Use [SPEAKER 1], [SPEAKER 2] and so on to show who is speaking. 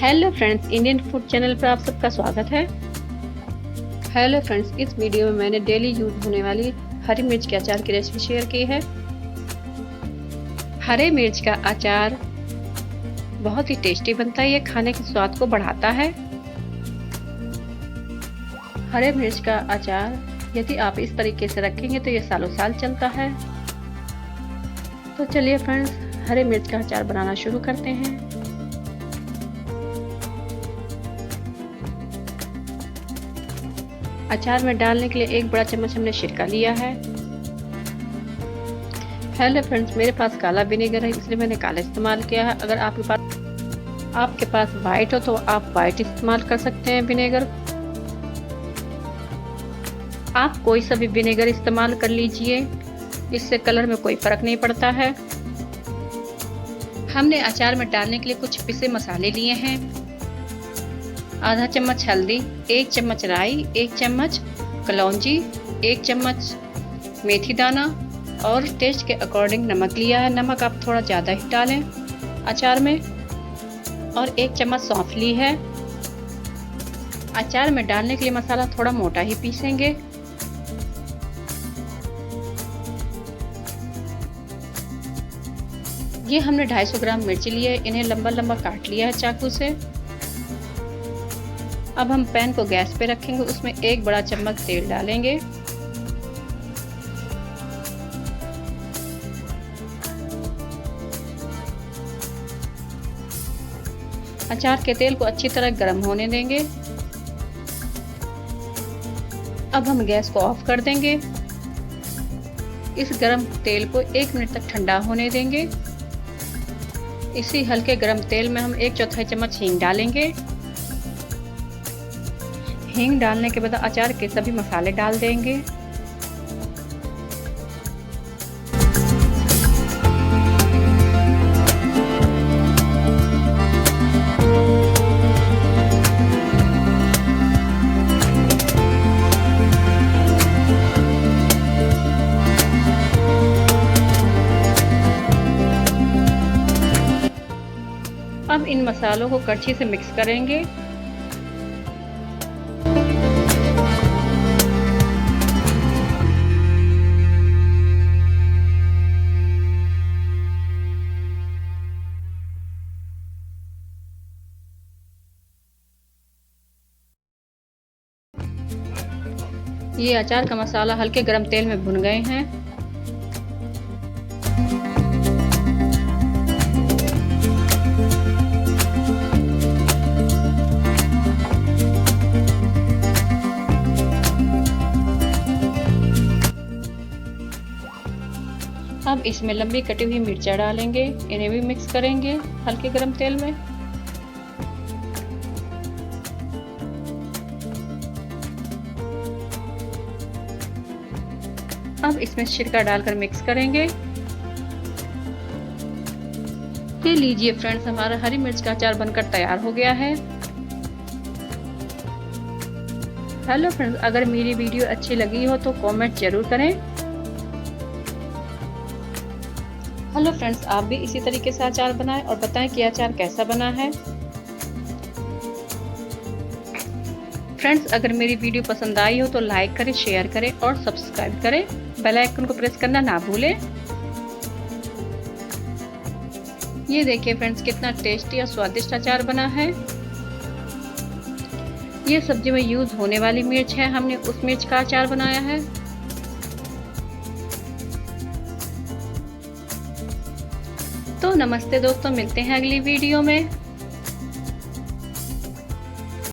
[SPEAKER 1] Hello friends, Indian food channel पर आप सबका स्वागत है। हेलो फ्रेंड्स, इस वीडियो में मैंने डेली यूज होने वाली हरी मिर्च के अचार की रेसिपी शेयर की है। हरे मिर्च का अचार बहुत ही टेस्टी बनता है। ये खाने के स्वाद को बढ़ाता है। हरे मिर्च का अचार यदि आप इस तरीके से रखेंगे तो ये सालों साल चलता है। तो चलिए फ्रेंड्स, हरे मिर्च का अचार बनाना शुरू करते हैं। अचार में डालने के लिए एक बड़ा चम्मच हमने सिरका लिया है। हेलो फ्रेंड्स, मेरे पास काला विनेगर है इसलिए मैंने काला इस्तेमाल किया है। अगर आपके पास वाइट हो तो आप वाइट इस्तेमाल कर सकते हैं विनेगर। आप कोई सा भी विनेगर इस्तेमाल कर लीजिए, इससे कलर में कोई फर्क नहीं पड़ता है। हमने अचार में डालने के लिए कुछ पिसे मसाले लिए हैं। आधा चम्मच हल्दी, 1 चम्मच राई, 1 चम्मच कलौंजी, 1 चम्मच मेथी दाना और टेस्ट के अकॉर्डिंग नमक लिया है। नमक आप थोड़ा ज़्यादा ही डालें अचार में। और 1 चम्मच सौंफ ली है। अचार में डालने के लिए मसाला थोड़ा मोटा ही पीसेंगे। ये हमने 250 ग्राम मिर्ची लिए, इन्हें लंबा लंबा काट लिया है चाकू से। अब हम पैन को गैस पे रखेंगे, उसमें 1 बड़ा चम्मच तेल डालेंगे। अचार के तेल को अच्छी तरह गर्म होने देंगे। अब हम गैस को ऑफ कर देंगे। इस गर्म तेल को 1 मिनट तक ठंडा होने देंगे। इसी हल्के गर्म तेल में हम 1/4 चम्मच हींग डालेंगे। हींग डालने के बाद अचार के सभी मसाले डाल देंगे। अब इन मसालों को कड़छी से मिक्स करेंगे। ये अचार का मसाला हल्के गरम तेल में भुन गए हैं। अब इसमें लंबी कटी हुई मिर्चा डालेंगे, इन्हें भी मिक्स करेंगे हल्के गरम तेल में। अब इसमें सिरका डालकर मिक्स करेंगे। ये लीजिए फ्रेंड्स, हमारा हरी मिर्च का अचार बनकर तैयार हो गया है। हेलो फ्रेंड्स, अगर मेरी वीडियो अच्छी लगी हो तो कमेंट जरूर करें। हेलो फ्रेंड्स, आप भी इसी तरीके से अचार बनाएं और बताएं कि अचार कैसा बना है। फ्रेंड्स, अगर मेरी वीडियो पसंद आई हो तो लाइक करें, शेयर करें और सब्सक्राइब करें। बेल आइकन को प्रेस करना ना भूलें। ये देखिए फ्रेंड्स, कितना टेस्टी और स्वादिष्ट अचार बना है। ये सब्जी में यूज होने वाली मिर्च है, हमने उस मिर्च का अचार बनाया है। तो नमस्ते दोस्तों, मिलते हैं अगली वीडियो में।